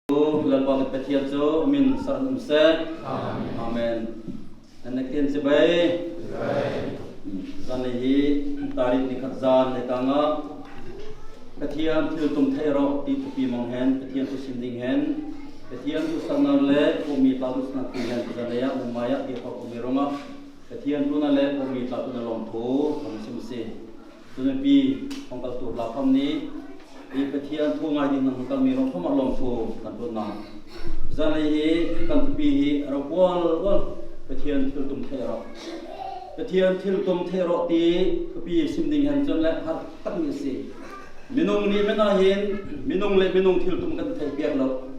Lalu kita tiada min saran umse. Amen. Anakin sebaik. Zanihi tarik ni khazan nekanga. Ketian til tum thero ti tupi monghen. Ketian tu sinding hen. Ketian tu sanale umi tatus nakihan kizanaya umaya di kau umiroma. Ketian tu nale umi tatu nalong tu kami Tunapi hongkal tu lapam ni. Di ketian tu ngaji nang hongkal mirong kama long tu kan tu nang. Zanihi kan tupi rawal ketian til tum thero. Ketian til tum thero ti tupi sinding hen jon le har tak ni si. Minung ni menahin minung le minung til tum kan thai piak lo.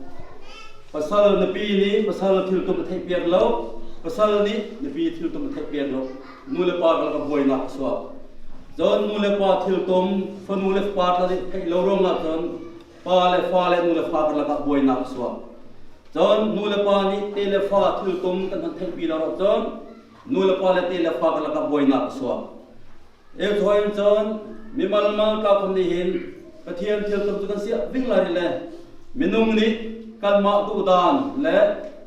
Pasal nabi ni pasal til tum thai piak lo. Pasal ni nabi til tum thai piak lo. Nule pa ka boy na swa. Jon nule pa til tum fa nule pa la thai lo rong la jon pa le nule fa ka boy na swa. Jon nule pa ni te le fa til tum kan thai pi la jon nule pa le te le fa ka boy na swa. E thoi jon mi mal ka khon ni hin pathian til tum kan sia ving la ri le minung ni kan ma tu dan le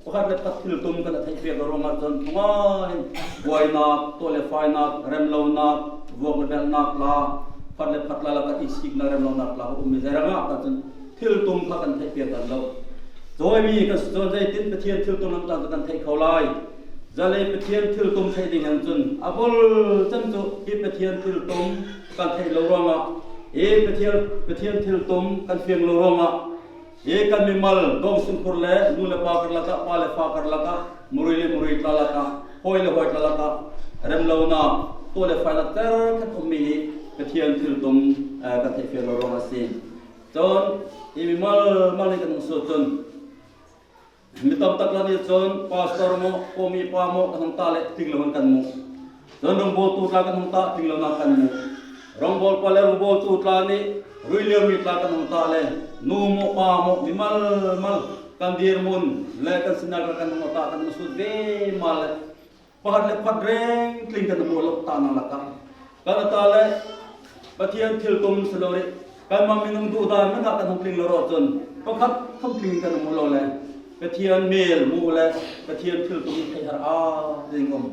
pakhat le tat til tum kan thai pe ro ma jon thunga boy na to le fai na rem lo na vok bel na la phat le phat la ka isik na rem lo na la mi zera nga ka jon til tum kha kan thai pe kan lo zoi mi ka jon dai tin pathian til tum lang kan thai khau lai zale pathian til tum thai ding han jon abol chan chu ki pathian til tum kan thai lo ro nga e pathian til tum kan fiang lo ro nga e kan mi mal dong sun khur le nu le pa kar la ka pa le fa kar la ka muri ta la ka hoi ta la ka rem lo na to le fa la ter ka tum mi pathian til tum kan thai fiang lo ro nga si jon e mi mal ni kan so jon mi tam tak la ni jon pastor mo ko mi pa mo kan ta le ting lo kan mo jon rong bo tu la kan ta ting lo na kan mo rong bol pale rong bol tu tla ni ruile mi tla kan ta le nu mo pa mo mi mal kan dir mun le kan sinar kan mo ta kan su de mal pahat le padreng kling kan mo lok ta na la ka kan ta le pathian thil tum selore kan ma minung du dan na kan kling lo ro jon pakhat kham kling kan mo lo le pathian mel mu le pathian thil tum thai har a dingom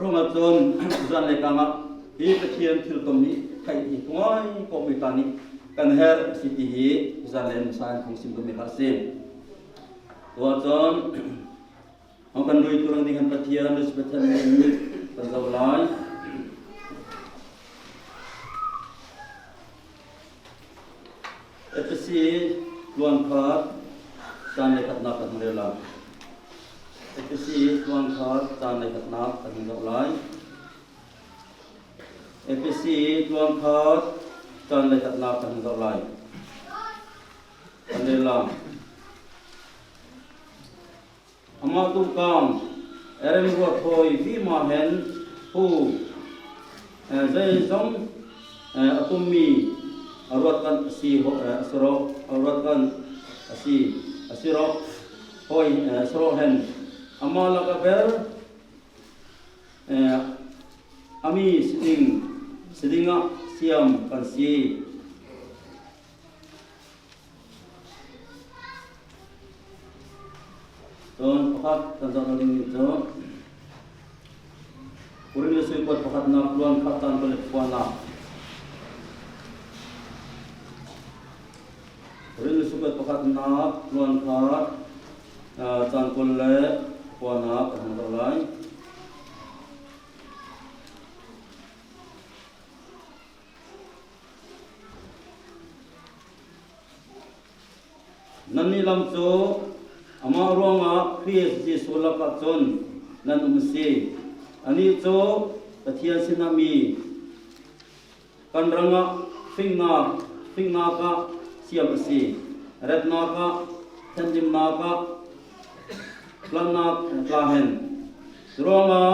rong a jon zan le ka ma hi pathian thil tum ni thai hi ngoi ko mi ta ni kan her city hi zalen san khong sim ko mi kha sim to jon ang kan roi turang dengan pathian des pathian ni kan zawlai etsi tuan khat san le khatna kan rela etsi tuan khat san le khatna kan zawlai etsi tuan khat san le khatna kan zawlai kan rela ama tu kam erem go thoi vi ma hen hu zai zong atumi arwat kan si asro arwat kan asiro hoi asro hen ama la ka ber ami sidinga siam kan si don pakhat kan jang ling ni jo urin le sui pot pakhat na luan khatan bole puana urin le sui pot pakhat na luan khat chan kol le puana kan do lai nani lam cho ama ronga Christ Jesus la ka chon nan umsi ani cho pathian sinami kan ranga fingna ka siam si retna ka thanjim na ka planna klahen ronga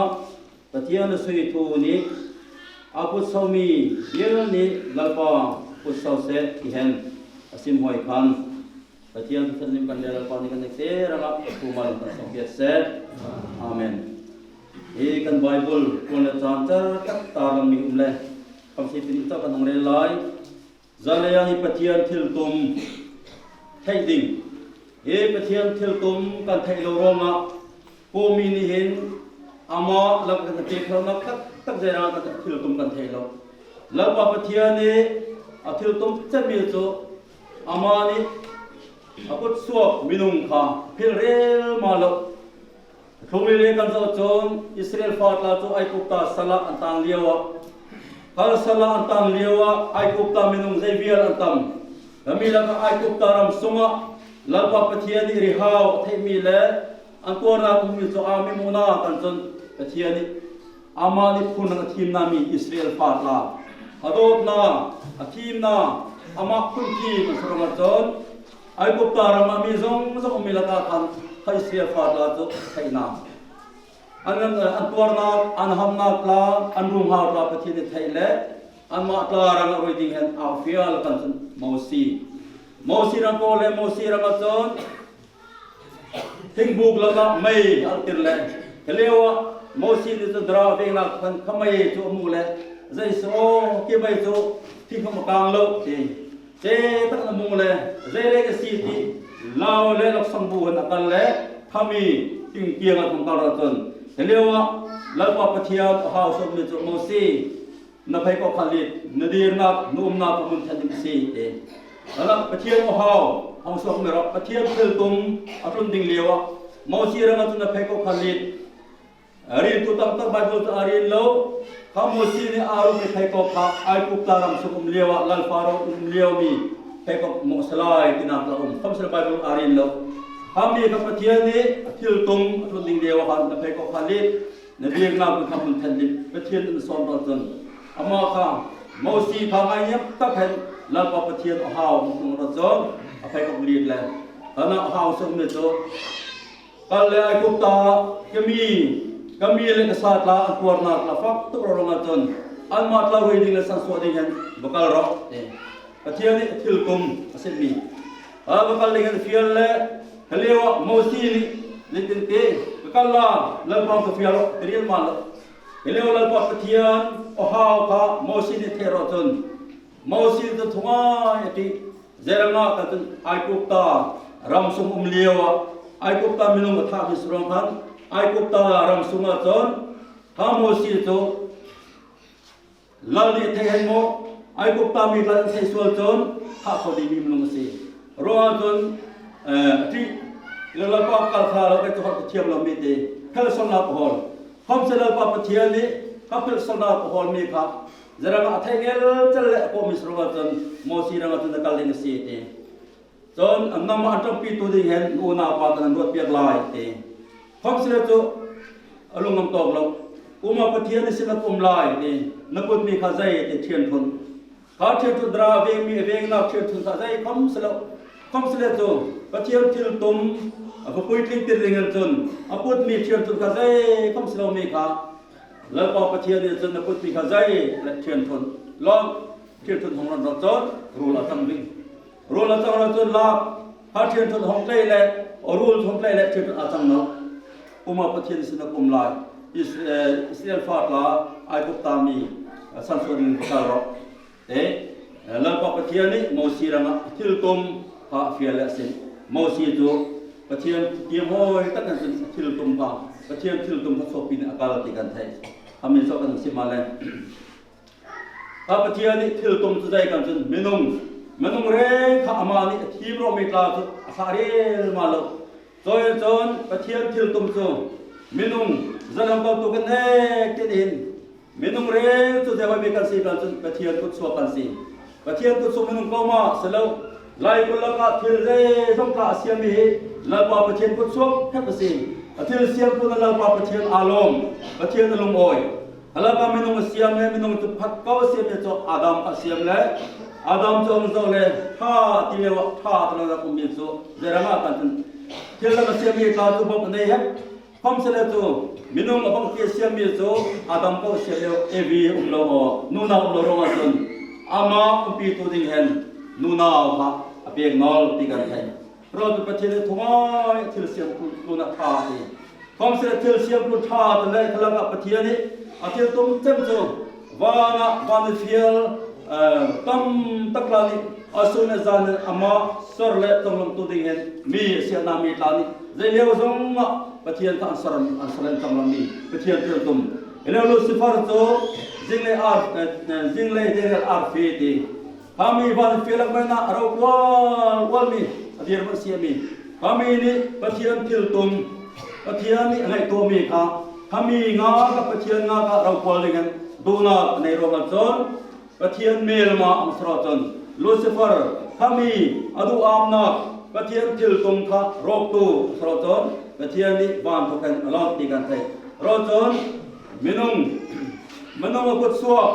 pathian sui thu ni aput somi yer ni lalpa put sau se hen asim hoi khan pathian thanjim kan dera pa ni kan se ranga kumal kan soket se amen e kan bible kon le chantar tak taram mi umle kam si tin ta kan ngre lai zalaya hi pathian thil tum thai ding ปะเทียนเทลตุมกันไทยโลโรมาปูมีนิหินอามาแล้วกันเจ็บเขานักตั้งใจเรากันเทลตุมกันไทยโลแล้วว่าปะเทียนนี้เทลตุมจะมีโจอามานี่กุศสวกมินุงข้าพิลเรลมาโลทุกเรื่องกันโจนอิสราเอลฟาดลาโจไอกุปตาสละอันตังเลียวฮาร์สละอันตังเลียวไอกุปตามินุงใจเวียลอันตัมแล้วมีแล้วก็ไอกุปตารำสุงะแล้วว่าปะเทียนนี่ริฮาวเทมีเล่อันตัวเราคุมีโจอามิมุนากันจนปะเทียนนี่อามานี่พูนังทีมนามีอิสราเอลฟาดลาฮัดอบนาทีมนาอามาคุณทีมสุรมาจนไอกุปตารามามีซงมีละกันให้อิสราเอลฟาดลาโจให้นาอันนั้นอันตัวเราอันหำนักลาอันรุ่งหาวลาปะเทียนไทยเล่อันมาตรารังอรุยดิ่งเห็นอาฟิอัลกันจนมอซีรังโกเลมอซีรังจนทิ้งบุกแล้วก็ไม่อัลติร์เลยเรียกว่ามอซีนี่จะดราเวงนักขันขไม่จูมูเลยใจโซ่กี่ไม่จูที่ขมกลางโลกเจตั้งมูเลยใจเล็กสีที่ลาวเลยลักษณะบุญนักเลยขมีทิ้งเกียงกันของกาลจนเรียกว่าแล้วว่าปะเทียนหาวสมนิจูมอซีนับให้ก็ผลิตนดีนักนุ่มนักมุนทันดิสีแล้วปะเทียนหาวเอาสมรับปะเทียนเทลตุมอัตุนดิ่งเลียวมอซีรังตุนับให้ก็ผลิตอารีตุตัมตักไบเบิลอารีโลข้ามอซีนี่อารุให้ก็พาไอคุปตารำสุกุมเลียวลัลฟาโรอุมเลียวมีให้ก็มุสลายตินับละข้ามสลไบเบิลอารีโลข้ามีกับปะเทียนนี่เทลตุมอัตุนดิ่งเลียวกันนับให้ก็ผลิตนดีนักมุนทันมุนทันดิปะเทียนนั้นสอนเราจนอามาข้ามอซีข้าไงยับตักเห็นแล้วก็ปะเทียนหาวมุงเราจนเอาไปกับลีดเลยตอนนั้นหาวสมนิจูกันเลยไอคุปตาก็มีเลยกษัตริย์ละอันตัวนักละฟักตุกเราลงมาจนอันมาตลาดดิ่งเลยสันสวดิ่งกันบุกรอปะเทียนนี่ทิลกุมอาศัยมีบุกดิ่งกันฟิลเลยเขาเรียกว่ามอซีนี่ลิตินเตบุกละเริ่มความฟิลเรียนมาแล้วเขาเรียกว่าเริ่มปะเทียนหาวข้ามอซีนี่เทรอจนมอซีจะทุ่งไอที่เจริญนักกันไอคุปตารำสุงเลียวไอคุปตามินุงท่ามิสรองพันไอคุปตารำสุงจนข้ามอซีจูลัลลิเทหิโมไอคุปตามีลัลลิเทสวลจนท่าพอดีมีมินุงซีรอจนที่เราก็กัลคาเราไปจุดเทียมเรามีดีเพื่อสำนักฮอลคำเสนอปฏิเทียนี้เขาเพื่อสำนักฮอลมีครับJarang atai ngel celek ko misrunga ton mosi ranga ton kaling si te ton nama antong pitu di hen una pa tan rot piak lai te khom sila to alungam tok lo uma pathian sila kum lai te naput mi khazai te thian thon kha thian tu dra ve mi veng na thian thun sa jai khom sila to pathian thil tum apa pui tling tir ringal ton aput mi thian tu khazai khom sila mi khaแล้วพอประเทศนี้จนนับพุทธิขจายและเทียนทนล้อมเทียนทนของเราจนรูละตั้งวิ่งรูละตั้งเราจนลาพระเทียนทนของใจและรูลของใจและเทียนทนอาจังเนาะอุมาประเทศนี้สนับกุมลายอิสราเอลฟาดลาไอคุปตามีสันสุรินทร์คารอแล้วพอประเทศนี้มอซีรังทิลตุมพระฟิลเลสินมอซีจูประเทศเกี่ยวห้อยตั้งแต่ทิลตุมพระประเทศทิลตุมพระโสปินอากาศติกันไทยทำให้สกันสิมาเลยถ้าประเทศนี้ทิลตุมจะได้กันจนมินุงเร่งข้ามานี่ทีมเราไม่กล้าจะสารีมาแล้วจนประเทศทิลตุมจูมินุงจะนำตัวตุกันเอกที่ดินมินุงเร่งจะได้ไม่กันสิกันจนประเทศกุศลกันสิประเทศกุศลมินุงก็มาเสร็จแล้วไล่กุลกะทิลเร่ต้องกล้าเสียมีแล้วพอประเทศกุศลแค่ประสิประเทศเสียมตัวนั้นว่าประเทศอารมณ์ประเทศอารมณ์โอยแล้วก็มินุงเสียมเลยมินุงจะพัดเก้าเสียมจะอาดัมเสียมเลยอาดัมจะองค์เจ้าเลยท่าที่เรียกว่าท่าตระหนักมีโซเจริญมากกันเที่ยวแล้วเสียมมีการตัวบอกในเห็นความเสด็จตัวมินุงบางทีเสียมมีโซอาดัมก็เสียแล้วเอวีโลนูนาโลโรมาจนอามาปีตัวดิ่งเห็นนูนาค่ะเปียกนอลตีกันให้เราจะประเทศทุ่งทิลเซียมกุลท่าที่ความเสด็จทิลเซียมกุลท่าตอนแรกขลังประเทศนี้อาทิตย์ตุ้มเต็มโจวานะฟิล ต้มตะกลานี่อาสุนจานอามาสรเล่ต้องลงตัวดิ่งมีเสียนามีตานี่ใจเลี้ยวซงปะเทียนกันสรอันสรต้องลงมีปะเทียนเติมตุ่มเอเลลูซิฟาร์โตจิงเลอาร์จิงเลเดลอาร์ฟีดีพามีวันฟิลักเมน่าเราวัลมีอดีตมันเสียมีพามีนี่ปะเทียนทิลตุ่มปะเทียนนี่ไงตัวมีค่ะพามีงากับปะเทียนงากับเราควรเลยกันดูนาในโรงงานจนปะเทียนเมลมาอัมสระจนลูซิฟาร์พามีอดูอามนาปะเทียนทิลตุ่มค่ะโรคตูสระจนปะเทียนนี่บ้านทุกคนลองตีกันไทยรอจนมินุงกุศล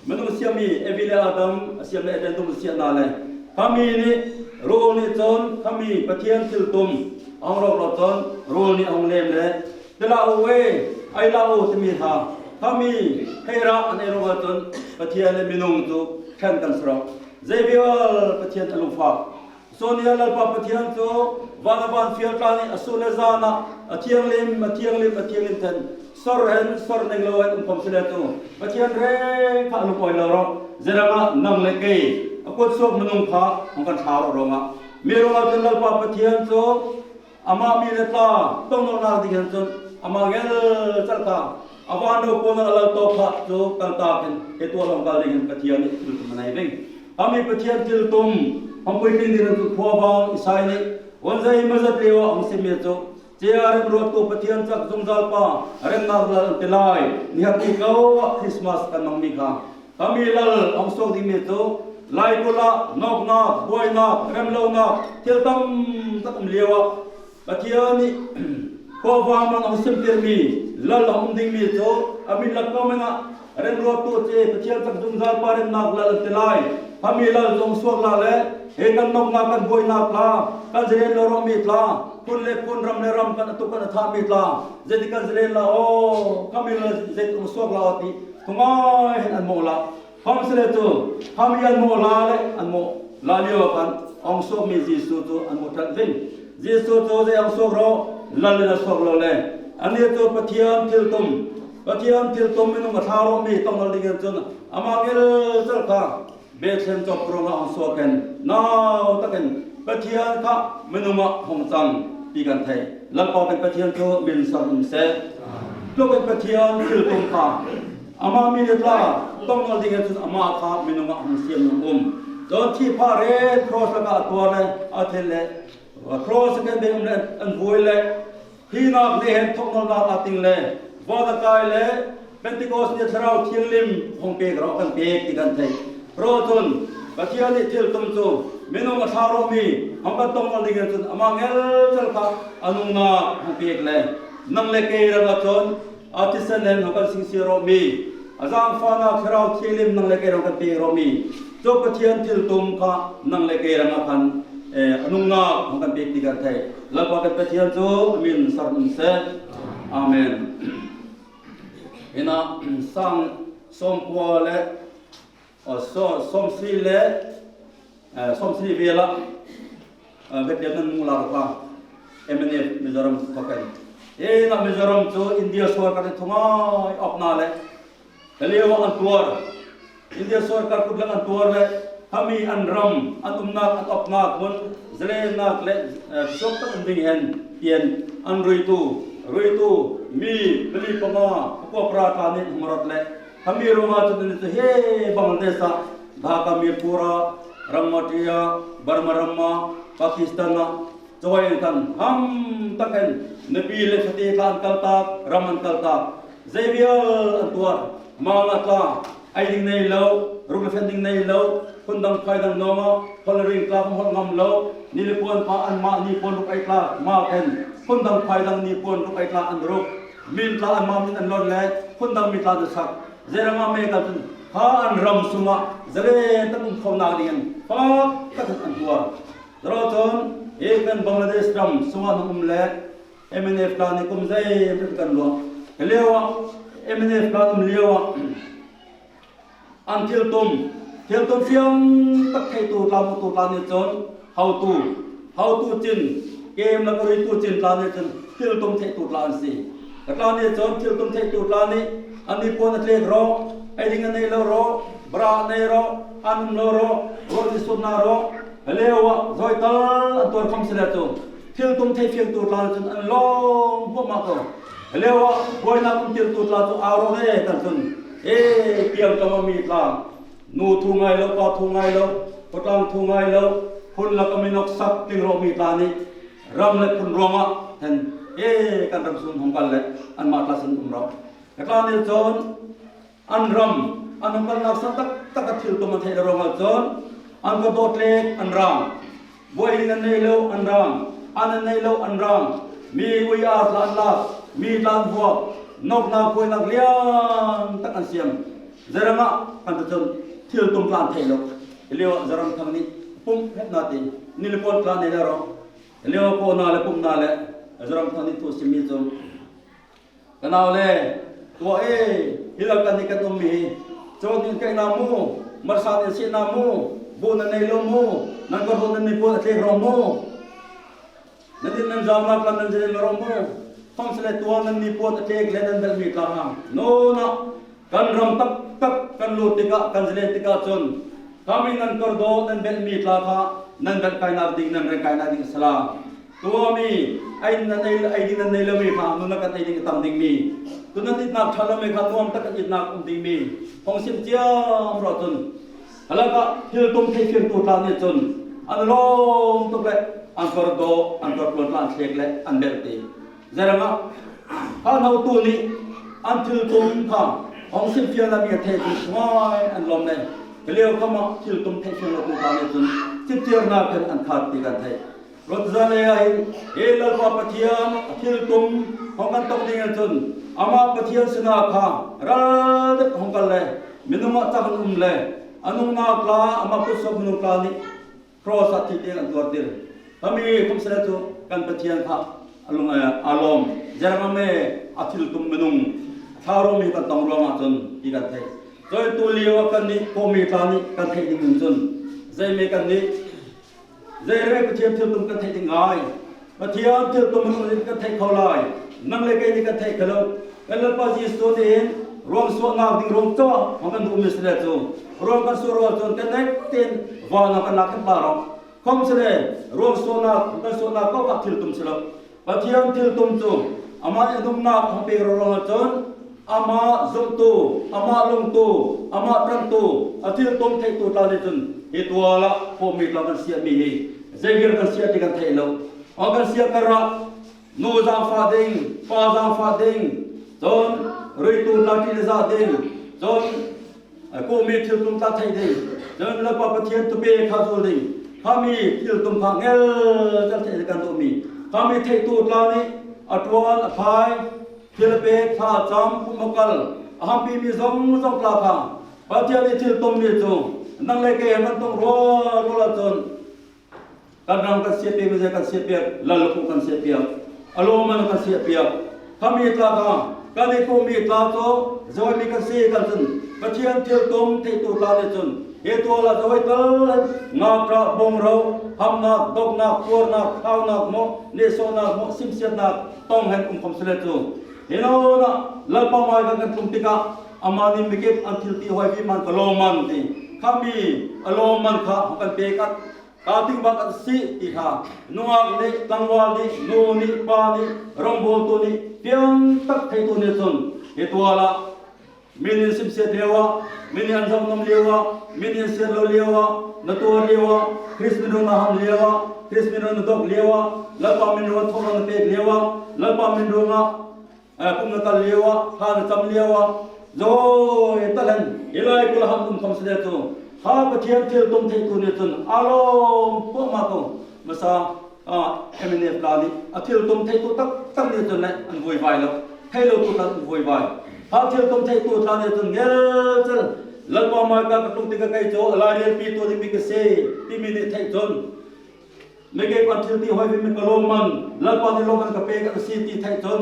มินุงเสียมีเอวิเลอาดัมเสียมีเอเดนตุมเสียนาเลยพามีนี่รูนี่จนพามีปะเทียนทิลตุมอังรอกจนรูนี่อังเลมเลยเดลาโอเวไอลาโอตมีทาพามีเฮราอันเอโรจนปะเทียนมินุงจูแข่งกันสระเซวิอลปะเทียนอลูฟาโซเนียลปะปะเทียนจูวันฟิลตานี่อสุเลซานะอเทียงลิมเทนสอร์เฮนสอร์เนงโลเอนอุปมสิเลตุปะเทียนเร่ข้าลูกโอยลอร์เจระงะนังเลกย์กุศลมินุงข้าของกันชาวโรงะมีโรงะจนลปะปะเทียนจูอามามีเลตาต้องนนาดิเห็นจนอามาเกลจัลกาอาวันโดโกนังลตัวพระจูกันตาเป็นเหตุลงกาลิงปะเทียนนี่ตุมันไงเบ่งอามีปะเทียนทิลตุมहम कोई दिन दिन तो खुआबां इसाई ने वंजे मजहब लेवा हमसे मेजो जेआर ग्रोथ को पथियन तक जुंजाल पा अरे नागला तिलाई निहती को क्रिसमस का मंगमी का कमिलल हम सो दी मेजो लाई कोला नोक ना बोय ना रेमलो ना तिलतम तक लेवा पथियन खुआबां मन हमसे तिरमी लल हम दिंग मेजो अभी लक्को में ना अरे ग्रोथ तो जे पथियन तक जुंजाल पा अरे नागला तिलाई कमिलल जों सोला लेเองกันนกนากันบวยนาปลากันเจริญเรารมีปลาคุณเล็กคุณรำในรำกันตุกันทามีปลาเจดิกันเจริญเราโอ้ข้ามีเราเจดิอุสวกเราตีทุ่งไม้เห็นอันโมละข้ามเสด็จตัวข้ามีอันโมลาเลยอันโมลาเลียวกันองสวกมีจีสุตัวอันโมทันวิ่งจีสุตัวเจองสวกเราลันเลนสวกเราเลยอันนี้ตัวปะเทียนทิลตุมมินุงกระทารมีต้องเราดีกันจนอามาเกลเจ้าข้าเบสเซนจบโปรงานสวกันน้าวตะกันปะเทียนข้าเมนุมะหงจังปีกันไทยแล้วพอเป็นปะเทียนโจบินสัมเสลูกเป็นปะเทียนคือตรงข้าอามามีเดลาต้องเอาดิ่งจนอามาข้าเมนุมะหงเสียมจนที่พาเรครอสกับตัวเลยอาเทเลครอสกันเดิมเลยอันบุยเลยที่นักเลี้ยงทงนักอาติงเลยวอดกายเลยเป็นติโกสเนี่ยเราเที่ยงลิมหงเปกเรากันเปกที่กันไทยโรตุนปะเทียนทิลตุมจูเมนูมาทารมีฮัมบัตตงอันดิเกตุนอามาเงลเซลค่ะอนุนาฮัมเปียกเลยนังเลเกย์ระดับอาทิตย์เซนฮัมบัตสิงสีรมีอาจารย์ฟานาคราวเทียลิมนังเลเกย์ระดับเปียรมีจูปะเทียนทิลตุมค่ะนังเลเกย์ระดับกันอนุนาฮัมบัตเปียกที่กันไทยแล้วพอเป็นปะเทียนจูมินสัมเสอาเมนเห็นนะสังสมควรเลยส้มสีเล่ส้มสีเวล่าเวทีนั้นมูลค่าMNFมิโซรัมทุกคนนักมิโซรัมจูอินเดียสวรรค์ทุ่งออกนาเลยเรียกว่าอันตัวอินเดียสวรรค์คุดลังอันตัวเลยทำมีอันรำอันนักอันออกนักคนเจริญนักเลยชกตั้งดิ่งเห็นเปลี่ยนอันรุยตูมีบริปมาพวกปราการนี้มรดเลยทำมีโรงงานจุดนี้เฮ้บังเดสาดาคามีปูระรัมมาติยาบาร์มารัมมาปากีสถานจอยกันฮัมตะกันนบีเลฟตีกันกัลตากรัมันกัลตากเซบีอัลอันตัวมางัดลาไอดิ่งในเล่ารูปเฟนดิ่งในเล่าคนดังไฟดังน้องคนริงกลางคนงำเล่านิลปวนปาอันมานิปวนลูกไอกลามาเห็นคนดังไฟดังนิปวนลูกไอกลาอันรุกมินกลาอันมามินอันลอนเล่คนดังมิตาดสักเจริญมาเมกันข้าอันรำสุมาเจริญตั้งคนนาเรียนฟ้าก็ถึงอันตัวเราจนเอกเป็นบังกลาเทศรำสุมานุ่มเล่MNF การนี่กุมใจเป็นกันล้วนเลี้ยวMNF การนุ่มเลี้ยวอันเที่ยวตุ่มเฟียงตักให้ตัวลานี่จนhow toจินเกมแล้วก็ริตูจินลานี่จนเที่ยวตุ่มให้ตัวลาสิแต่ลานี่จนเที่ยวตุ่มให้ตัวลานี่อันนี้พวกนักเรียนรอไอ้ดิ่งอันนี้เรารอ บราเนโรอันโนโรโรดิสุนาโรเลวะจอยตัลอันตัวคำเสด็จที่ตุ้มเทฟียงตัวลาจนอันล้มพวกมาตัวเลวะบอยนักที่ตัวลาจนอารมณ์เนี่ยกันจนเเกี่ยวกับมีลานูทุ่งไงแล้วก็ทุ่งไงแล้วก็ตั้งทุ่งไงแล้วคุณละก็ไม่นกสักติงโรมีลานี่รำเล็กคุณรองอ่ะเห็นกันรำสุนของกันเลยอันมาตาสินของเราแต่การนี้จนอันรำอันนั้นกันนักสักตักทิลตัวมันเทรองจนอันก็โดดเล็กอันรำบวยนันในโลอันรำอันนั้นในโลอันรำมีวิญญาณล้านลามีล้านบัวนกนาคุยนักเลี้ยงตักอันเสียมเจริญอ่ะกันจนทิลตัวมันเทโลเลี้ยวเจริญทางนี้ปุ่มเห็นนาทีนี่เลยปนกลางนี่แล้วเลี้ยวปนนาเลยปุ่มนาเลยเจริญทางนี้ตัวสิมีจงกันเอาเลยตัวฮิลกันนี่กันตัวมีโจทย์นี่แกนามูมาสานเสียนามูบุญในโลมูนั่นก็บุญในปุ่นเทรมูนั่นที่นั่นจำนักนั่นจะเรมูฟังเสด็จตัวนั่นนี่ปุ่นเทกเล่นนั่นเป็นมีกลางโน่นะกันรำตักกันลูติกะกันเสด็จติกะจนkami nan kordo nan bel mi tlaka nan bel kaina ding nan ren kaina ding salam tua mi ai nan ai ding nan le mi kha nu na kan ai ding tam ding mi tu nan it nak thala me kha nuam tak it nak ding mi hong sim chiam ro chun halaka hil tum thei phim tu tla ni chun an long tu le an kordo an kordo tlan thek le an bel ti zaranga ha nau tu ni an thil tum kha hong sim phia la mi thei tu swai an lom neเลี้ยวเข้ามาที่ตุ้มเทชิโนตุตาเนี่ยจนจิตเจียร์นาเป็นอันขาดตีกันไทยรถจะเลยลปะปะเทียนที่ตุ้มของกันตกดิ่งจนอามาปะเทียนสนาคารัดของกันเลยมินุมาจักนุ่มเลยอนุนาคลาอามาพุทธมินุคลานี่ครอสัตติเตียนตัวเดียวถ้ามีคำเสนอกันปะเทียนค่ะอารมณ์เจริญเมอธิลตุ้มมินุชาวโรมีกันต้องรวมจนตีกันไทยโดยตัวเลี้ยวกันนี้โคมีตานี้กันไทยดิ่งจนใจเมกันนี้ใจเรื่องปะเทียนเที่ยวตุ้มกันไทยดิ่งง่ายปะเทียนเที่ยวตุ้มมินุกันไทยเขาลายนั่งเล็กนี่กันไทยเขาแล้วกันแล้วพอจีสุดเองรวมส่วนนักดิ่งรวมจ้าของกันดูมิสเดจูรวมกันสุรวจนกันเล็กเต็นวานักกันนักกันบารองคอมเสด็จรวมส่วนนักกันส่วนนักก็ทิลตุ้มสลับปะเทียนทิลตุ้มจูอามาดุมนักของเปรรองจนอามาจุมตูอามาลงตูอามาตรังตูอาทิตย์ต้มไทยตูตาลิจุนเหตุว่าละพอมีกลางกันเสียมีเจเกลกันเสียที่กันไทยเราอากันเสียกระนูจางฟาดิงปาจางฟาดิงจนริตูตากินซาดิงจนกูมีทิลตุมตาไทยดิงจนละปะปะเทียนตุเปข้าจูดิงข้ามีทิลตุมข้างเอลจะไทยกันตัวมีข้ามีไทยตูตานี้อัตวันอภัยทิลเปข้าจำพุมกัลอาหารปีมีสองปลาข้าปะเทียนทิลตุมมีจูนั่งเล็กมันต้องรอละจนกันรำกันเสียเปียกไม่ใช่กันเสียเปียกละลุกกันเสียเปียกอารมณ์มันกันเสียเปียกข้ามีตาข้ากันนี่กูมีตาโตจอยมีกันเสียกันจนปะเทียนทิลตุมที่ตูตาเนี่ยจนเหตุว่าละจอยตลงากระบงเราทำนักดกนักตัวนักข้าวนักโมเนโซนักโมซิมเสียนักต้องเห็นคำเสด็จจูเห็นเอาละละป้าไม้กันตุ่มติกะอามานิมิเก็บอันทิลตีหอยพิมันกะโลมันตีข้ามีอารมณ์มันข้ากันเปกัดกาติงบักสิอีข้านัวนี่ตังวานี่นูนี่ปานี่รำโบตัวนี่เพียงตักไทยตัวนี้จนเหตุว่าละมินิสิบเสียเดียวมินิอันจำนำเดียวมินิเสียโลเดียวนัตัวเดียวคริสต์มิโนนาฮัมเดียวคริสต์มิโนนดอกเดียวแล้วปามิโนทองนันเปกเดียวแล้วปามิโนงะพุ่งนัตเดียวฮานจำเดียวโจ้ยตะลันอีไลกุลฮัมตุมคำเสด็จจูข้าปะเทียนเที่ยวตุ้มไทยตัวนี้จนอารมณ์พวกมาตัวมาซาเอเมเนฟลานี่เที่ยวตุ้มไทยตัวตั้งนี้จนเนี่ยอันวุ่นวายแล้วให้เราตัวนั้นวุ่นวายข้าเที่ยวตุ้มไทยตัวตั้งนี้จนเงี้ยจนหลังว่ามากับตุ้มติกะไก่โจลายเรียนปีตัวที่มีกษตรที่มีเนี่ยไทยจนไม่เก็บอันเที่ยวที่หอยเป็นกะโลมันหลังว่าที่โลมันกับเปกับสีที่ไทยจน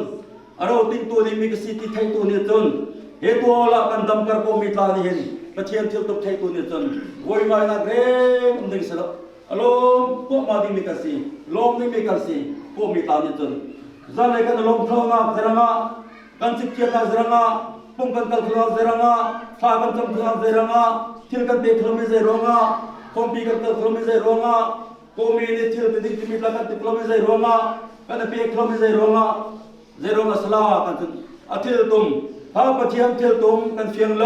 เราติ้งตัวที่มีกษตรที่ไทยตัวนี้จนเหตุว่าละกันดำกระโปรงมีตานี่เห็นปะเทียนเที่ยวตุ้มไทยตัวนี้จนวุ่นวายนักเร่งดึงสลับอารมณ์พวกมาดิมีกษีลมนี่มีกษีพวกมีตานี่จนจะเลยกันลมเพลงอ่ะจรังอ่ะกันสิเกียรติจรังอ่ะ ปุ่งกันกัลคลาเซรังอ่ะพากันจำคลาเซรังอ่ะทิลกันเตะคลามิเซรองอ่ะคอมปีกันกัลคลามิเซรองอ่ะโกมีนิทิลติดิกติมิตละกันติคลามิเซรองอ่ะกันเปียคลามิเซรองอ่ะเซรองอ่ะสลากันจนอาทิลตุมพาปะเทียนทิลตุมกันเฟียงโล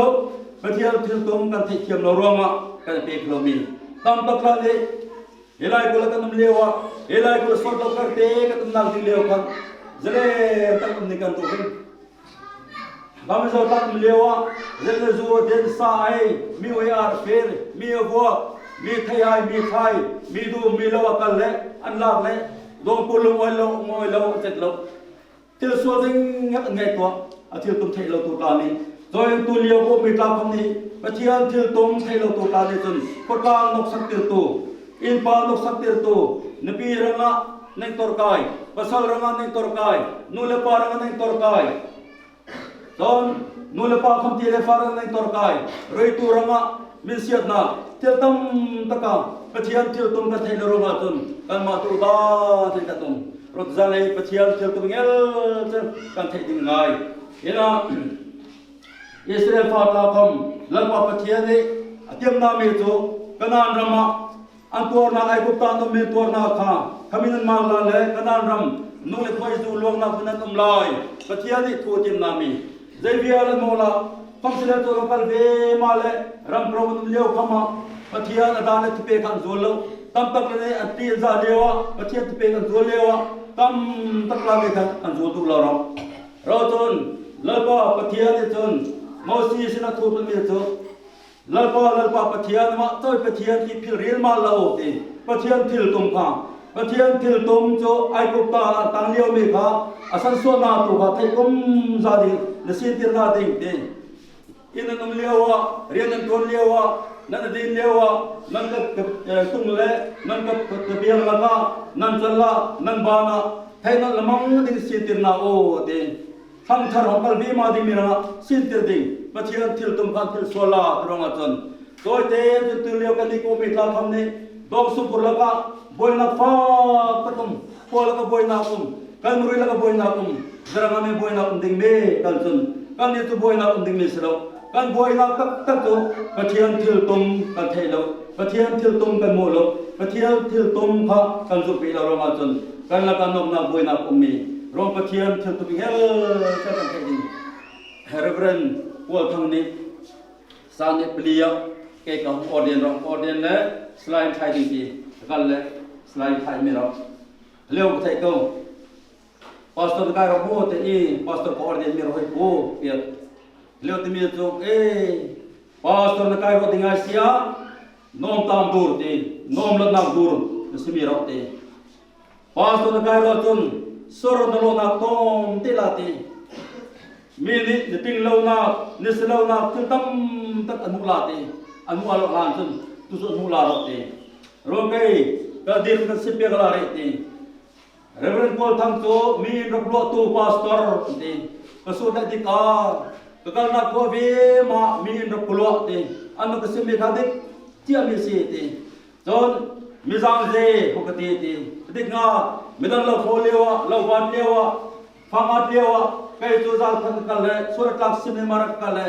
ปะเทียนทิลตุมกันที่เทียมโลรองอ่ะกันเปียคลามิตามตะคลาเลยIlai kula kan melewa, ilai kula sordo karte kan nang dilewa kan, jale tak nikan tu kan. Kami so tak melewa, jale zuo den sai, mi oyar fer, mi obo, mi thai mi du mi lawa kal le, an lag le, dong pulung moi lo tek lo. Til so ding ngat ngai to, athil tum thai lo tu ta ni. Rồi tu liêu ko mi ta kam ni, pathian thil tum thai lo tu ta ni chun, potang nok sak til tu. In pa nok saktir tu napi ranga neng torkai pasal ranga neng torkai nule pa ranga neng torkai don nule pa kham ti le fa ranga neng torkai roi tu ranga min siat na tel tam taka pathian til tum ka thai ronga tun kan ma tu ba thai ka tum rot zalai pathian til tum ngel kan thai ding ngai ina Israel fa ta kham lan pa pathian ni atiam na me tu kanan rama Antuar na ay kupta no mentor na kha kaminan mangla le kanan ram nu le khoi zu long na punan umlai pathia ni thu tim nami jaivial mola pamsile to lokal ve male ram promun leo khama pathia adane tupe kan zolo tam tak le ati za lewa pathia tupe kan zolewa tam tak la me kan an zo tu la ro ton lalpa pathia ni ton mosi sina thu pun me to lalpa pathian ma toy pathian ki phil ril ma lao te pathian thil tum kha pathian thil tum cho ai ko ta tang leo me kha asan so na tu kha thai kum za di na sin tir na ding te in nam lewa rian an ton lewa nan din lewa nan ka tung le nan ka biang la ka nan challa nan bana thai na lamang ding sin tir na o te thang thar hom kal bi ma ding mi na sin tir ding pathian thil tum khan thil sola rong achon toy te tu leo kan ni ko mi tla kham ni dog su pur la ka boy na fa patum pol ka boy na kum kan murui la ka boy na kum jaranga me boy na kum ding me kan chun kan ni tu boy na kum ding me selo kan boy na tak tu pathian thil tum kan thei lo pathian thil tum kan mo lo pathian thil tum kha kan su pi la rong achon kan la kan nok na boy na kum mi rong pathian thil tum hel ka kan thei ding Reverend Paul thang ni sang ni pelia ke ka audience le slide thai ding ti kal le slide thai me ro leo ko thai ko pastor ka ro bo te i pastor ko audience me ro hoi ko ye leo ti me chu pastor na ka ro dinga sia nom tam dur ti nom la nam dur se mi ro te pastor na ka ro chun sor na lo na tom ti la ti mini ni ting lo na ni se lo na tu tam tak anu la ti anu alo han chun tu so anu la ro ti ro kai ka dir ka se pe la re ti Reverend Paul thang cho mi ro lo tu pastor ti ka so da di ka kal na ko ve ma mi ro lo ti anu ka se me ka dik ti ami se ti jon mi jang je ko ka ti dik nga mi dan lo kho lewa lo wan lewa phamat lewa kai tu zal than kal le surat lak sim ne marak kal le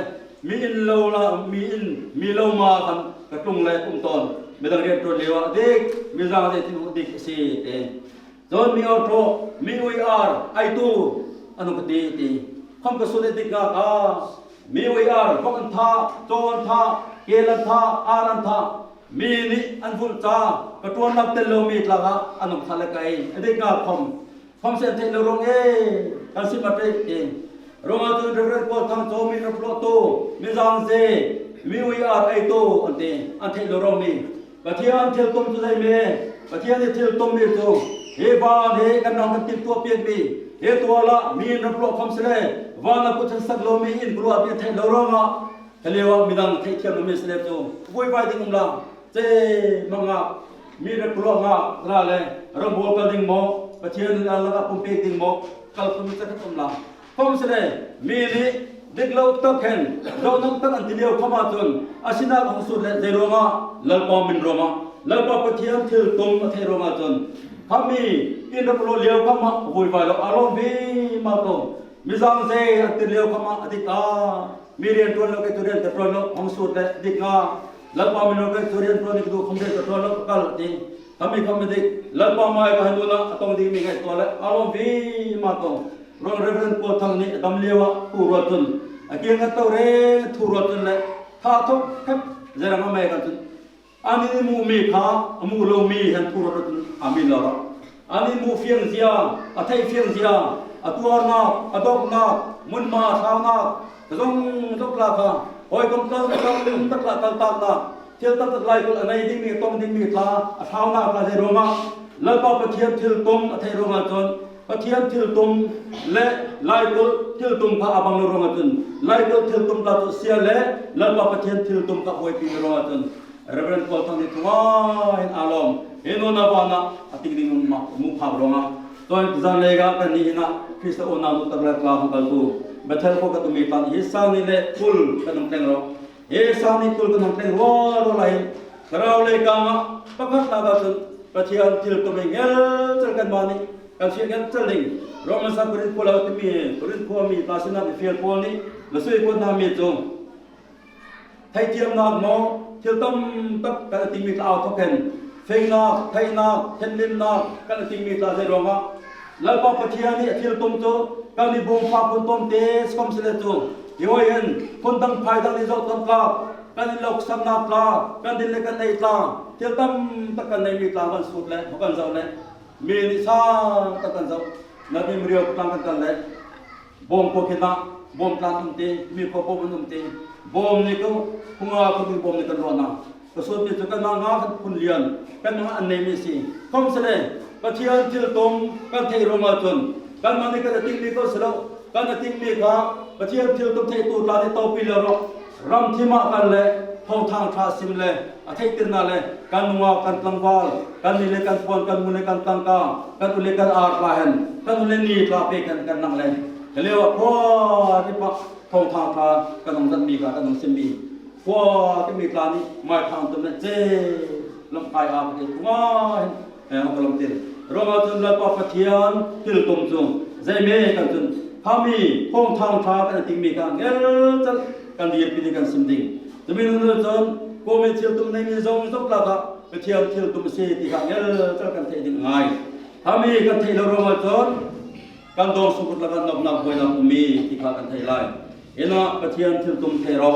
mi in lo la mi lo ma kan ka tung le kum ton me dang re to lewa dik mi jang de ti dik si te don mi auto mi we are ai tu anu ka ti khom ka su de dik ka mi we are khom an tha ton tha kelan tha aran tha mi ni an ful cha ka ton lak tel lo mi tla ga anu khala kai dik ka khom se te lo rong kan si mate rong atu reverend ko thang cho mi ro to mi jang je mi we are ai to ante an the lo rong mi pathian thil tum tu dai me pathian ni thil tum mi to he ba he kan nong kan tin to pian mi he to la mi ro khom se le wa na ku than sak lo mi in bru a bi the lo rong a kalewa mi dang thai thiam mi se le to voi vai ding la je manga mi ro nga ra le ro bol ka ding mo pathian la la pum pe ding mo kal pum se ka tum la khom se le mi ni dik lo to khen do nong tak an tilio khama chun asina khong su le je ronga lalpa min roma lalpa pathian thil tum a the ronga chun khami in ro lo leo khama voi vai lo alon vi ma to มิซังเซอัติเลียวขมาอธิกามีเรียนตัวเราไปตัวเรียนแต่ตัวเราของสุดเลยดิกาแล้วพอมีเราไปตัวเรียนตัวนี้ดูคำเดียวตัวเราก็ละจริงทำให้คำเดียวแล้วพอมาก็ให้ดูนะตรงที่มีไงตัวแล้วอารมณ์วีมาตรงรองเรียนตัวทางนี้ดำเลี้ยวตูรวดจนเกี่ยงกับตัวเร่ตูรวดจนเลยถ้าทุกครับจะรังไม่กันจนอันนี้มูมีขามูโลมีเห็นตูรวดจนอามิลละอันนี้มูเฟียงเสียอัฐิเฟียงเสียตัวนักดอกนักมุนมาชาวนักต้องลาค่ะโอ้ยต้องตักละตักนะเที่ยวตักไล่ก็ในที่มีต้องที่มีตาชาวนักละเทโรมาแล้วก็ประเทียนทิลตุมเทโรมาจนประเทียนทิลตุมและไล่ก็ทิลตุมพระอาบังโรมาจนไล่ก็ทิลตุมลาตุเสียและแล้วก็ประเทียนทิลตุมกับโวยปีโรมาจนเรื่องก็ทั้งนี้ทั้งวันอารมณ์เห็นว่าบ้านะอติดิมุภาพโรมาตัวจันเลกากันนี่นะคริสต์โอนามุตระกลาของกันตูบัตรพวกกันมีตันฮิสานี่เลยคุลกันน้ำแตงเราฮิสานี่คุลกันน้ำแตงวอลอะไรเราเลกาประกาศตาบัตรประเทศที่เราตัวเองเอลกันมานี่กันเชื่อกันเจริญเราไม่สักคนพูดเราที่มีคนพูดมีภาษาที่เฟียร์พูดนี่เราช่วยคนทำมีจงไทยเทียมนักโมเที่ยวต้มตับกันที่มีเอาทุกคนเฟงนักไทยนักเทนลิมนักกันที่มีตาเจริญมาแล้วก็ประเทศนี้ที่เราต้มโจกันที่บ่มฟ้าคนต้มเตสคอมเสด็จโจยี่ห้อเห็นคนตั้งภายตั้งที่เราต้นกล้ากันที่โลกสัมนาปลากันที่เล็กกันในตาเที่ยวต้มตักกันในมีตากันสุดเลยกันเจ้าเลยมีนิสาตักกันเจ้านับมีเรียวตั้งกันเลยบ่มโคกินะบ่มกลางตุ้มเตมีโคบ่มตุ้มเตบ่มนี่ก็พุ่งอาคุณบ่มนี่กันร้อนนะก็ส่วนที่จะกันงาคุณเลียนกันมาอันนี้มีสิคอมเสด็จประเทศที่เราต้มกันที่โรมาจนกันมันนี่ก็จะทิ้งนี่ก็เสร็จกันจะทิ้งนี่ก็ประเทศที่เราต้มที่ตัวตาที่โตปีแล้วรำที่มากันเลยท้องทางทราสิมเลยอาทิตย์ตินนั่นเลยกันนัวกันตังวอลกันนี่เลยกันปนกันมุนเลยกันตังกากันอุเลยกันอาร์ตลาเห็นกันอุเลยนี่ลาเปกันกันนั่งเลยเรียกว่าพ่อที่ปักท้องทางทรากันต้องจันมีกันต้องสิมีพ่อที่มีกลานี้มาทางตัวนั้นเจลำไส้อาบที่ง่ายเขากำลังเต้นเรามาจนเราปะเทียนที่เราต้มจงใจเมย์กันจนพามีห้องทางทรากันทิ้งมีกันเออจันกันดีปีนี้กันสิมดิ่งจะมีนู่นจนกูไม่เที่ยวตุ้มในมีจงจบแล้วไปเที่ยวตุ้มเสียที่กันเออจันกันเที่ยวดิ่งง่ายพามีกันเที่ยวเรามาจนกันโดนสุขุดแล้วกันนับไว้นับมีที่ขากันเที่ยวไล่เอ็นะไปเที่ยวตุ้มเที่ยวเรา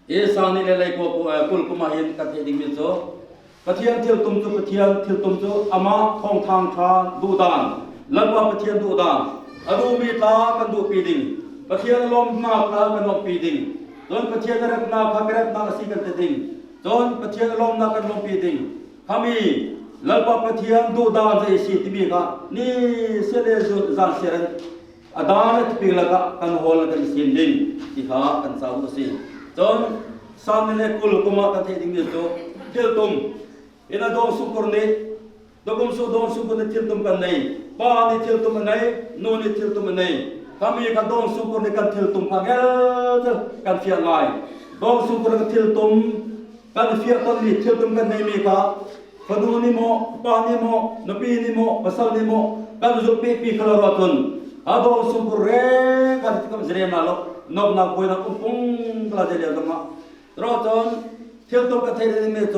เอสานี่เลยกูกุลกุมาเห็นกันเที่ยวดิ่งมีจงประเทศที่ตุ้มจุประเทศที่ตุ้มจุอามาห้องทางทาดูดานแล้วว่าประเทศดูดานอดูมีตากันดูปีดิ่งประเทศลมนาคากันลมปีดิ่งจนประเทศรักนาพักรักนาสีกันดิ่งจนประเทศลมนากันลมปีดิ่งขมีแล้วว่าประเทศดูดานจะสิที่มีกันนี่เสียเลยจุดจานเสียนอดานที่ปีละกันหัวละกันสินดิ่งที่ขากันสาวตัวสิจนสามเนี่ยกุลกุมากันที่ดิ่งเนี่ยจุเที่ยวตุ้มเอ็นดองสุกรณีดองสุกรณีเที่ยวตุ้มกันไหนป้านี่เที่ยวตุ้มกันไหนนู่นนี่เที่ยวตุ้มกันไหนทำมีกันดองสุกรณีกันเที่ยวตุ้มกันเออกันเฟียไงดองสุกรณีเที่ยวตุ้มกันเฟียกันนี่เที่ยวตุ้มกันไหนมีกันพดูนี่โมป้านี่โมนบีนี่โมภาษานี่โมกันจุดปีขลาตุนอาดองสุกรณีกันที่กันเจริญน่ะลูกนบนักบุยนักปุ่งกลาเจริญกันมาตรอจนเที่ยวตุ้มกันเที่ยวนี่โต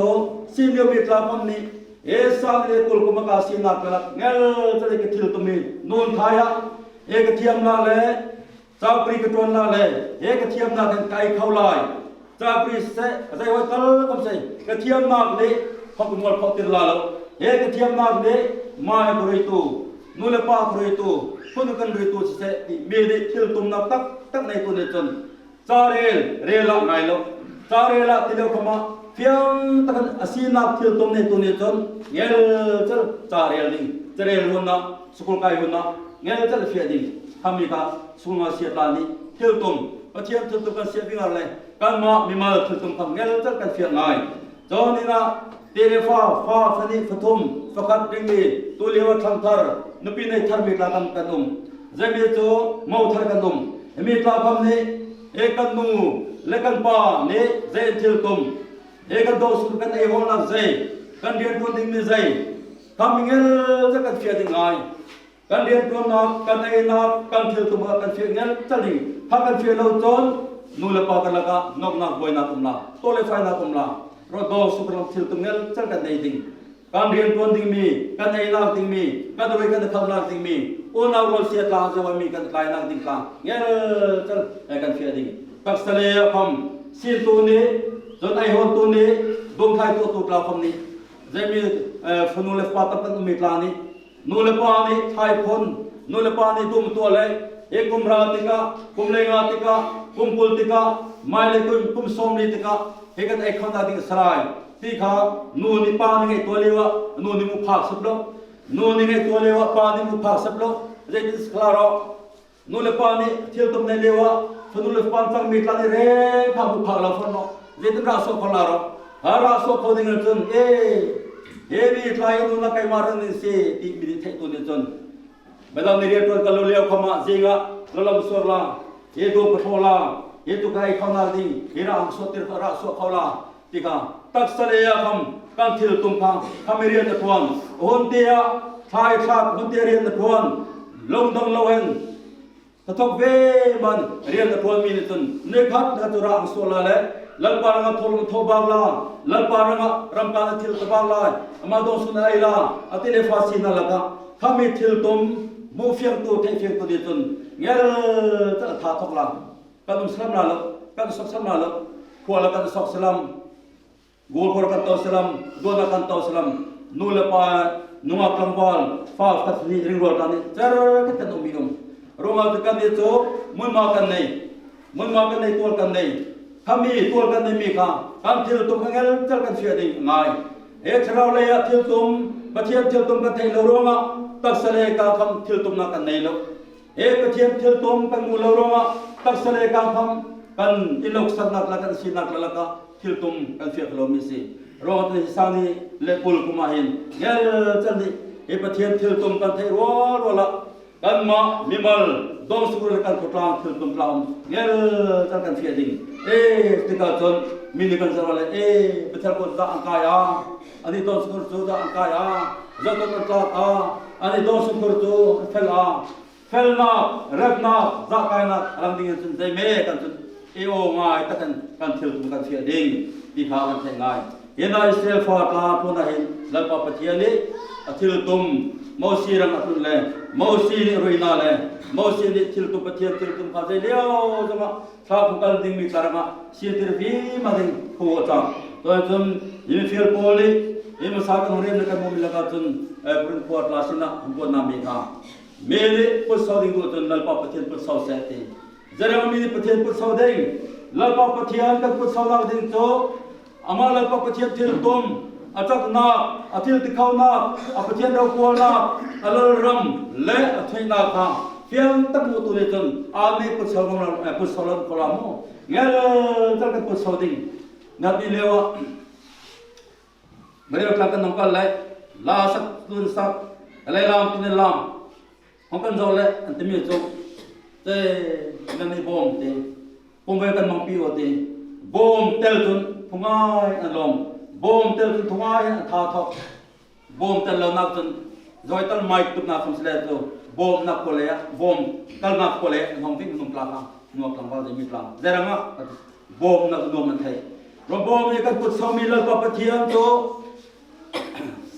สิ่งเดียวมีกลางคนนี้เอสานี่กุลกุมกาสินักละเงลจะได้กินตุ้มีนูนทายะเอกเทียมนาเลยเจ้าปรีกตวนนาเลยเอกเทียมนากันไก่เข้าลายเจ้าปรีเสะใจว่าตลกมใส่กเทียมนาเลยพอกมวลพอติลาแล้วเอกเทียมนาเลยมาให้บริตูนูเลป้าบริตูคนกันบริตูเสะมีเด็กเที่ยวตุ้มนับตักในตัวนี้จนจาเรลละไงแล้วจาเรลละที่เดียวเข้ามาเพียงตะกันอาศีนักเที่ยวตุ้มในตัวนี้จนเงลจะจาเรลดิ่งจะเรลหุ่นนะสุขุลกายหุ่นนะเงลจะเฟียดิ่งทำมีการสุงาเสียตานี้เที่ยวตุ้มประเทศเที่ยวตุ้มกันเสียวิ่งอะไรกันมามีมาเที่ยวตุ้มทำเงลจะกันเฟียง่ายจนนี่นะเตเลฟ้าฟนิฟทุมฟักดิ่งนี้ตัวเลี้ยวทางทาร์นปีในทาร์มีกลางกันนุ่มจะมีโจมอทาร์กันนุ่มมีกลางคำนี้เอกันนูเล็กันป้านี่เจเที่ยวตุ้มเอกดอสุกันเอวนักใจกันเดียนคนดิ่งมีใจทำเงี้ยจะกันเฟียดิ่งไง กันเรียนตัวนักกันไอ้นักกันเที่ยวตัวกันเที่ยวเงี้ยจะหลีถ้ากันเที่ยวเราจนนู่นละปากันละก็นกนักบอยนักกุมลาตัวเล็กไฟนักกุมลารถโดสุกลเที่ยวตัวเงี้ยจะกันได้ดิ่งการเรียนตัวดิ่งมีกันไอ้นักดิ่งมีกันตัวเองกันทำนักดิ่งมีอุณหภูมิเสียตาจะว่ามีกันกลายนักดิ่งกลางเงี้ยจะกันเที่ยวดิ่งตักเสลียคำสิ่งตัวนี้จนไอ้หนตัวนี้ดวงไทยตัวกลางคำนี้จะมีฝนุเลฟปาตับกันมีกลางนี้นูเลปานี่ไทยพนนูเลปานี่ตุ่มตัวเลยเอกุมราติกากุมเลงาติกากุมปุลติกาไม่เลยกุมสมนิติกาเฮกันไอคอนดาติกสลายที่ขานูนี่ปานี่ไงตัวเลวะนูนี่มุขากสับโลนูนี่ไงตัวเลวะปานี่มุขากสับโลเรื่องนี้สคลาร์นูเลปานี่เที่ยวตุ่มในเลวะฝนุเลปาจังมีกลางนี่เร่ข้ามุขากเราฝนเนาะเรื่องนี้ราสุขคนละเราหาราสุขคนหนึ่งจนเฮบีทลายนูนักไอมารันนี่สิที่มีที่ตัวนี้จนเวลาในเรียนตัวกันเราเลี้ยวเข้ามาจริงอ่ะเราลำสวดละเฮดูปะโทละเฮดูใครเข้ามาดีเฮราอังสวดติระสวดเขาละที่กันตักเสลียคำการที่ตุ้มพังทำเรียนตะทวนหุ่นเตียทายชักหุ่นเตียเรียนตะทวนลงดังเราเห็นตะทบเวมันเรียนตะทวนมีนิดนึงเนื้อขัดกระตุระอังสวดละเลยลัลปารังทอลทบางลาลัลปารังรำการทิลตบางลามาดงสุนัยลาอติเลฟาสินาละกะทำให้ทิลตุมมูเฟียงตัวเทเฟียงตัวดิจุนเงี้ยจะท่าทอกลังกันดุมสลัมนาละกันสกสลัมนาละขวาละกันสกสลัมกูขวากันตอสลัมดูนักันตอสลัมนูเลปานูอักลังบอลฟ้าฟัดนี่ริงโรตันนี่เจอกันอุมิยมรู้มาตุกันดิจูมุนมากันในตัวกันในถ้ามีตัวกันในมีค่ะการที่ตุ้มกันจะกันเสียดีง่ายเอชเราเลยที่ตุ้มประเทศที่ตุ้มกันไทยเรารู้มั้งตักเสลกาคำที่ตุ้มนักกันในโลกเอประเทศที่ตุ้มกันมูเรารู้มั้งตักเสลกาคำกันอินโลกสักนักละกันสินักละกันที่ตุ้มกันเสียเรามีสิรอที่สานีเลปุลกุมาหินเงี้ยจันดีเอประเทศที่ตุ้มกันไทยรู้ละกันมามิมัลดองสุรกันทุกลางที่ตุ้มกลางเงี้ยจันกันเสียดีที่กาจนมินิกันสารเลยเป็นเจ้าคนจะอังกายอันนี้ต้องสุขจูจะอังกายจะต้องกลัดอันนี้ต้องสุขจูเฟลนาเร็บนาจะกายนาลังดิ้งจนใจเมย์กันจนโอง่ายแต่กันเที่ยวตุ้มกันเสียดิ่งที่พากันใช้ง่ายเห็นได้เสียฟาตาตัวนั้นเห็นแล้วพอปะเทียนี้เที่ยวตุ้มมอสีรังอัตุเลยมอสีนี่รุยนาเลยมอสีนี่เที่ยวตุ้มปะเทียเที่ยวตุ้มข้าใจเลี้ยวจังชาวผู้กันดิ้งมีการมาเสียทีวีมาดิ้งหัวจังตัวจนยิ่งเฟียร์โพลียิ่งมาสาวกันเรียนในการมุมิลกันจนปริญญาลาสินะหัวนามีค่ะเมลี่พุทธสาวดิ้งตัวจนนัลปาปะเทียพุทธสาวเสตีจระมีปะเทียพุทธสาวดิ้งนัลปาปะเทียกันพุทธสาวนักดิ้งโตอามานัลปาปะเทียเที่ยวตุ้มอาจักนาอาทิตย์ที่เขานาอาปะเทียนเราควรนาอัลลัมเละอาทิตย์นาค่ะเพียงตั้งมุตุเนจนอาเมพุทธสาวเราพุทธสาวเราโคลามูเงี้ยจักรพุทธสาวดิ้งนับดีเลวะบริวารกันน้องกันเลยลาสักตุนสักอะไรลามตุนลามของกันโจเลยอันที่มีโจเต้นั่นนี่บอมเต้ผมไปกันมังปีโอเต้บอมเตลตุนทุ่งไงอันลมบอมเตลตุนทุ่งไงอันท่าทอกบอมเตลเรานักจนจอยตันไมค์ตุนนักคำเสด็จโจบอมนักโคเล่บอมตัลนักโคเล่น้องวิ่งนุ่มปลาค่ะนุ่มปลาว่าจะมีปลาเจริญมากบอมนักนุ่มมันไทยเราบอมนี่กันพุทธสามีเลิกปะเทียนโจ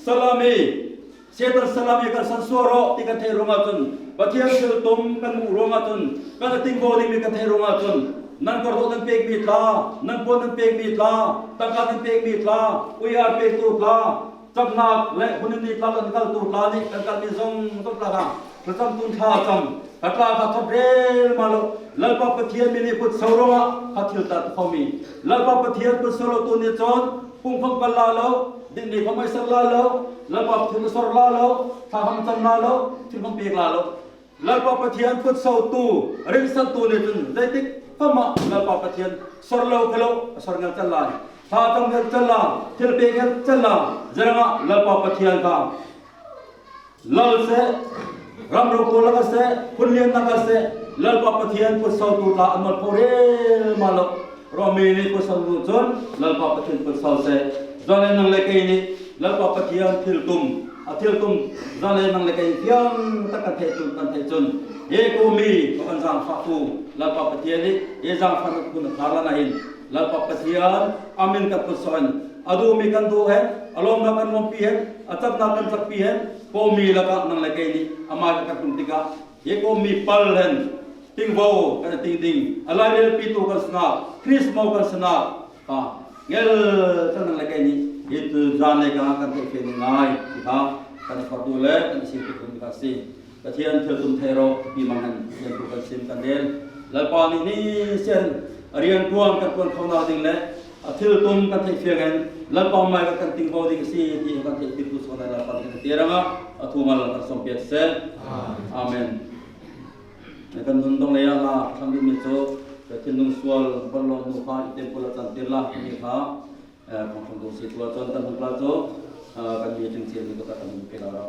สลามีเสียตันสลามีกันสันสวรที่กันเทรุ่งอาจุนปะเทียนเชลตุมกันมูรุ่งอาจุนกันติงโบนี่มีกันเทรุ่งอาจุนนั่นก็รู้นั่นเปกมีตลานั่นปนนั่นเปกมีตลาตั้งการนั่นเปกมีตลาอุยอาเปกตูตลาจับนักและคนนี้ตลากันกันตูตลานี่กันมีทรงตุตลาค่ะประจำตุนท่าจำกัตลาขัดทับเรลมาโลลัลปาปะเทียนมีนี่พุทธสาวร์ขัดทิลตัดเขามีลัลปาปะเทียนพุทธสาวร์ตัวนี้จนพุ่งพังกันลาโลดินนี่เขาไม่สักลาโลลัลปาปะเทียนสาวร์ลาโลถ้าทำจำลาโลที่พังเปียกลาโลลัลปาปะเทียนพุทธสาวร์ตัวริมสันตัวนี้จนได้ติดพม่าลัลปาปะเทียนสาวร์โลกโลสาวร์เงาจัลลาถ้าทำเงาจัลลาทิลเปียกจัลลาจระงะลัลปาปะเทียนका लाल से राम रूप लगा से पुण्यन लगा से लाल पापा थियन पुर सौ टूटा अमर पोरे मालो रोमेनी पुर सौ जोन लाल पापा थियन पुर सौ से जोने नंग लेके इनी लाल पापा थियन थिल तुम เที่ยวตุ้มจานเลยนั่งเลยกันเที่ยงตะกันเทจุนกันเทจุนเฮกูมีกันจางฟักฟูแล้วปะเทียนี่เฮจางฟักคุณคารานาหินแล้วปะเทียนอามินกับกุศลอดูมีกันดูเห็นอารมณ์นักกันลมปีเห็นอาจับนักกันจับปีเห็นกูมีแล้วก็นั่งเลยกันนี่อามากันตุ้มติกาเฮกูมีปัลเห็นติงโวกันติงอะไรเรื่องปีตุกันสนาคริสต์มากันสนาเงลตั้งนั่งเลยกันนี่itu jane ka kan te fe ngai ha kan fa du le kan si tu kun ka si ka thian thil tum thero pi mangan yan tu kan sim kan del la pa ni sen rian tuang kan kon khona ding le thil tum kan te fe gan la pa mai ka kan ting bo ding si ti kan te ti tu so na la pa kan te ranga athu mal kan som pet se amen kan dun dong le ya la tham bi mi cho ka thin nung sual balon nu kha ite pola chan te la ni khaของตัวสิตัวจนตั้งปลาโจกันมีจึงเสียงก็ตั้งเป็นเรา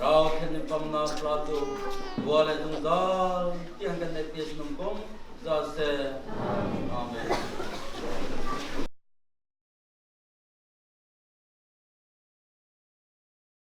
เราเห็นความน่าปลาตูวัวและนุ่งดอลที่หันกันในเตียงนุ่งกง Zase. Amen.